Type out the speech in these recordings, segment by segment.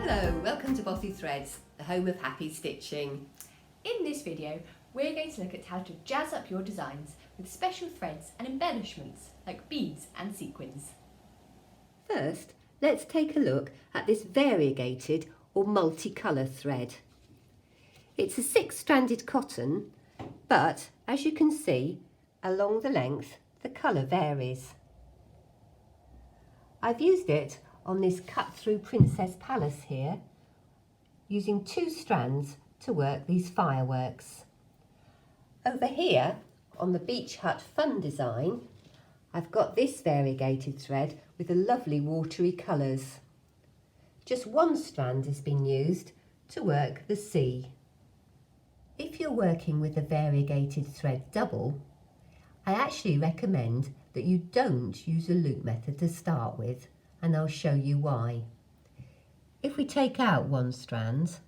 Hello, welcome to Bothy Threads, the home of happy stitching. In this video, we're going to look at how to jazz up your designs with special threads and embellishments like beads and sequins. First, let's take a look at this variegated or multicolour thread. It's a 6-stranded cotton, but as you can see, along the length, the colour varies. I've used it on this cut-through Princess Palace here, using 2 strands to work these fireworks. Over here, on the Beach Hut Fun design, I've got this variegated thread with the lovely watery colours. Just 1 strand has been used to work the sea. If you're working with a variegated thread double, I actually recommend that you don't use a loop method to start with, and I'll show you why. If we take out 1 strand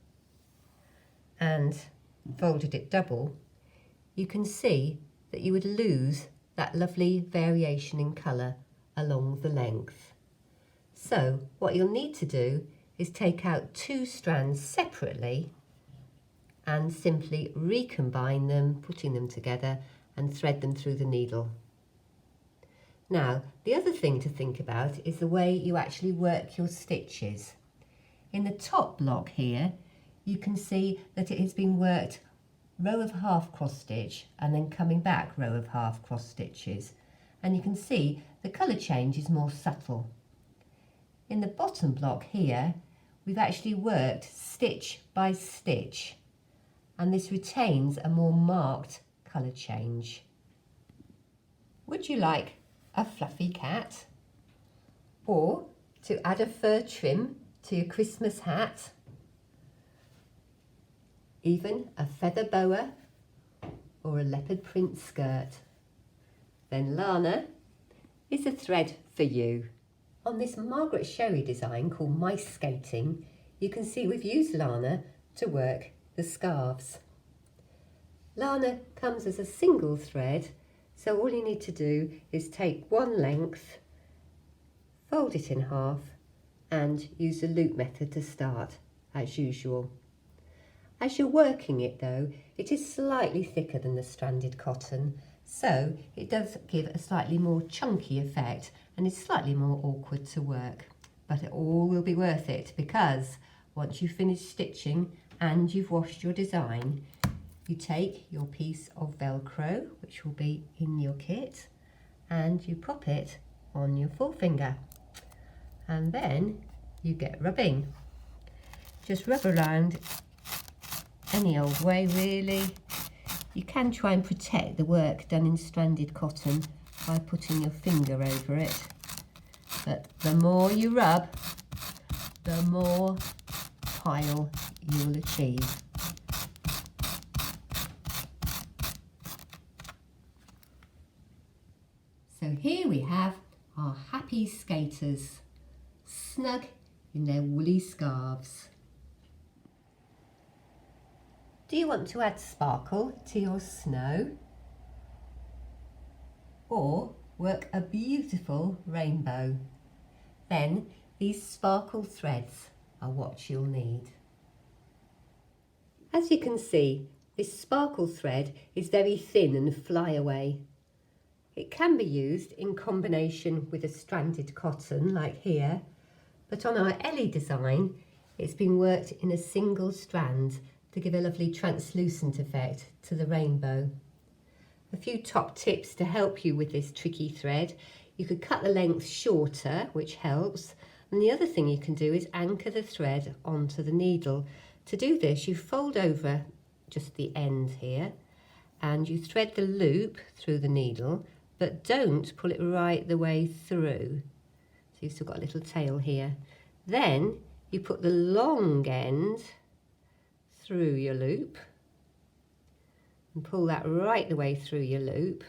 and folded it double, you can see that you would lose that lovely variation in colour along the length. So what you'll need to do is take out 2 strands separately and simply recombine them, putting them together and thread them through the needle. Now, the other thing to think about is the way you actually work your stitches. In the top block here, you can see that it has been worked row of half cross stitch and then coming back row of half cross stitches. And you can see the colour change is more subtle. In the bottom block here, we've actually worked stitch by stitch, and this retains a more marked colour change. Would you like a fluffy cat, or to add a fur trim to your Christmas hat, even a feather boa or a leopard print skirt? Then lana is the thread for you. On this Margaret Sherry design called Mice Skating, you can see we've used lana to work the scarves. Lana comes as a single thread, so all you need to do is take 1 length, fold it in half and use the loop method to start as usual. As you're working it though, it is slightly thicker than the stranded cotton, so it does give a slightly more chunky effect and is slightly more awkward to work. But it all will be worth it, because once you've finished stitching and you've washed your design, you take your piece of Velcro, which will be in your kit, and you pop it on your forefinger, and then you get rubbing. Just rub around any old way really. You can try and protect the work done in stranded cotton by putting your finger over it, but the more you rub, the more pile you'll achieve. So here we have our happy skaters, snug in their woolly scarves. Do you want to add sparkle to your snow? Or work a beautiful rainbow? Then these sparkle threads are what you'll need. As you can see, this sparkle thread is very thin and flyaway. It can be used in combination with a stranded cotton like here, but on our Ellie design it's been worked in a single strand to give a lovely translucent effect to the rainbow. A few top tips to help you with this tricky thread. You could cut the length shorter, which helps, and the other thing you can do is anchor the thread onto the needle. To do this, you fold over just the end here and you thread the loop through the needle, but don't pull it right the way through. So you've still got a little tail here. Then you put the long end through your loop and pull that right the way through your loop,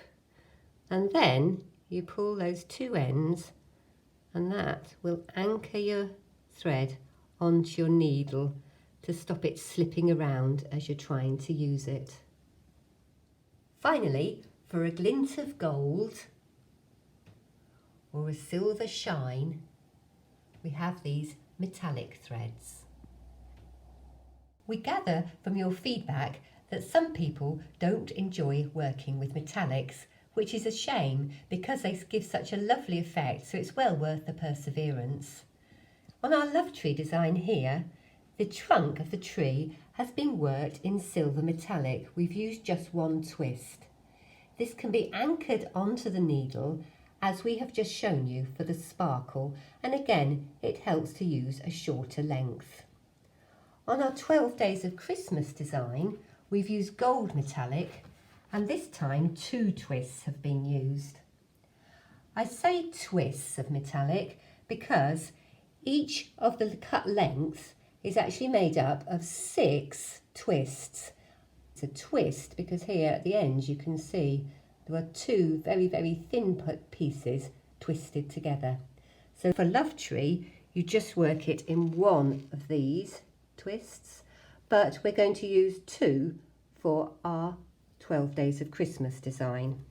and then you pull those 2 ends, and that will anchor your thread onto your needle to stop it slipping around as you're trying to use it. Finally, for a glint of gold or a silver shine, we have these metallic threads. We gather from your feedback that some people don't enjoy working with metallics, which is a shame because they give such a lovely effect, so it's well worth the perseverance. On our love tree design here, the trunk of the tree has been worked in silver metallic. We've used just one twist. This can be anchored onto the needle as we have just shown you for the sparkle, and again it helps to use a shorter length. On our 12 Days of Christmas design, we've used gold metallic, and this time 2 twists have been used. I say twists of metallic because each of the cut lengths is actually made up of 6 twists. It's a twist because here at the ends you can see there are 2 very, very thin pieces twisted together. So for Love Tree, you just work it in one of these twists, but we're going to use 2 for our 12 Days of Christmas design.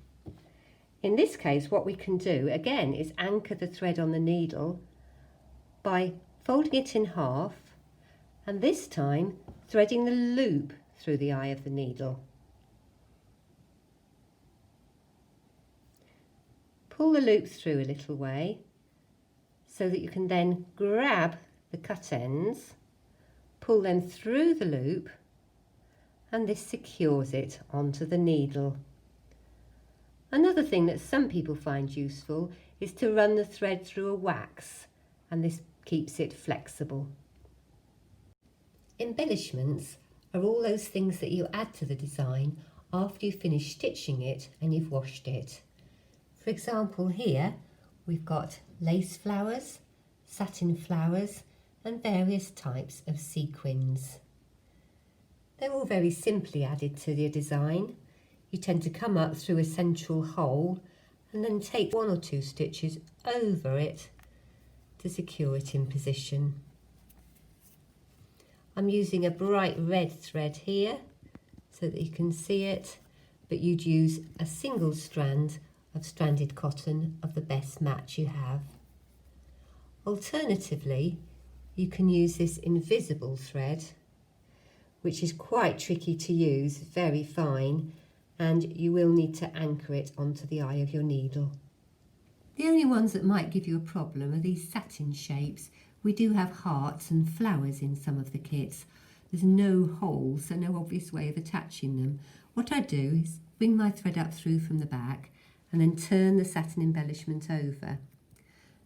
In this case, what we can do again is anchor the thread on the needle by folding it in half, and this time threading the loop through the eye of the needle. Pull the loop through a little way so that you can then grab the cut ends, pull them through the loop, and this secures it onto the needle. Another thing that some people find useful is to run the thread through a wax, and this keeps it flexible. Embellishments are all those things that you add to the design after you finish stitching it and you've washed it. For example, here we've got lace flowers, satin flowers, and various types of sequins. They're all very simply added to your design. You tend to come up through a central hole and then take 1 or 2 stitches over it to secure it in position. I'm using a bright red thread here so that you can see it, but you'd use a single strand of stranded cotton of the best match you have. Alternatively, you can use this invisible thread, which is quite tricky to use, very fine, and you will need to anchor it onto the eye of your needle. The only ones that might give you a problem are these satin shapes. We do have hearts and flowers in some of the kits. There's no hole, so no obvious way of attaching them. What I do is bring my thread up through from the back and then turn the satin embellishment over.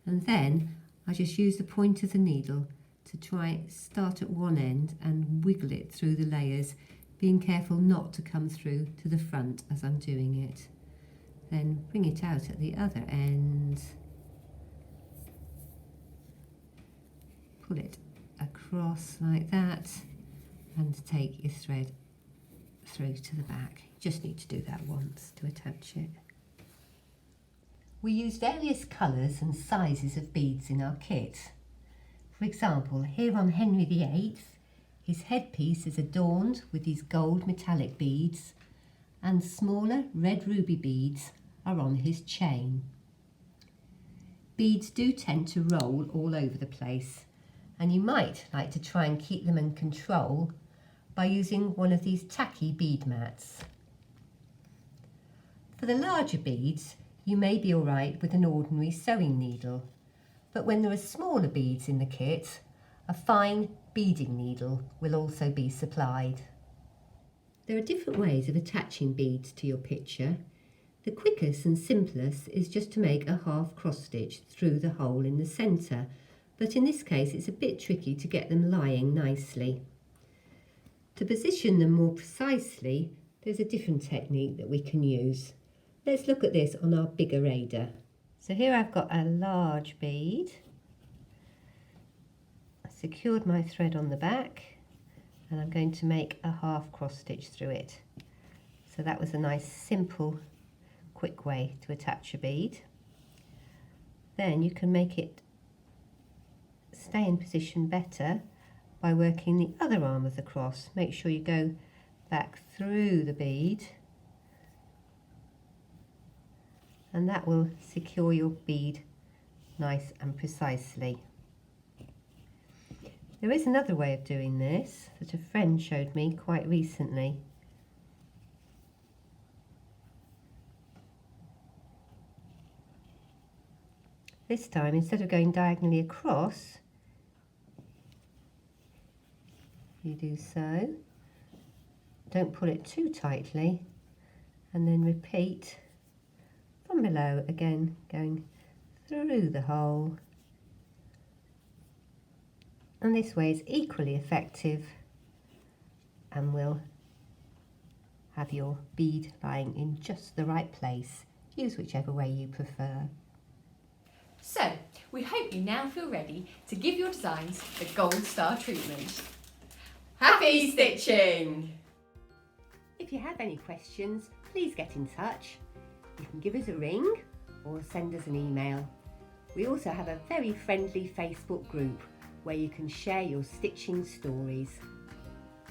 And then I just use the point of the needle to try start at one end and wiggle it through the layers, being careful not to come through to the front as I'm doing it. Then bring it out at the other end, pull it across like that, and take your thread through to the back. You just need to do that once to attach it. We use various colours and sizes of beads in our kit. For example, here on Henry VIII, his headpiece is adorned with these gold metallic beads, and smaller red ruby beads are on his chain. Beads do tend to roll all over the place, and you might like to try and keep them in control by using one of these tacky bead mats. For the larger beads, you may be all right with an ordinary sewing needle, but when there are smaller beads in the kit, a fine beading needle will also be supplied. There are different ways of attaching beads to your picture. The quickest and simplest is just to make a half cross stitch through the hole in the centre, but in this case it's a bit tricky to get them lying nicely. To position them more precisely, there's a different technique that we can use. Let's look at this on our bigger Ada. So here I've got a large bead. I secured my thread on the back, and I'm going to make a half cross stitch through it. So that was a nice simple quick way to attach a bead. Then you can make it stay in position better by working the other arm of the cross. Make sure you go back through the bead, and that will secure your bead nice and precisely. There is another way of doing this that a friend showed me quite recently. This time, instead of going diagonally across, you do so. Don't pull it too tightly, and then repeat from below, again going through the hole. And this way is equally effective and will have your bead lying in just the right place. Use whichever way you prefer. So, we hope you now feel ready to give your designs the gold star treatment. Happy stitching! If you have any questions, please get in touch. You can give us a ring or send us an email. We also have a very friendly Facebook group where you can share your stitching stories.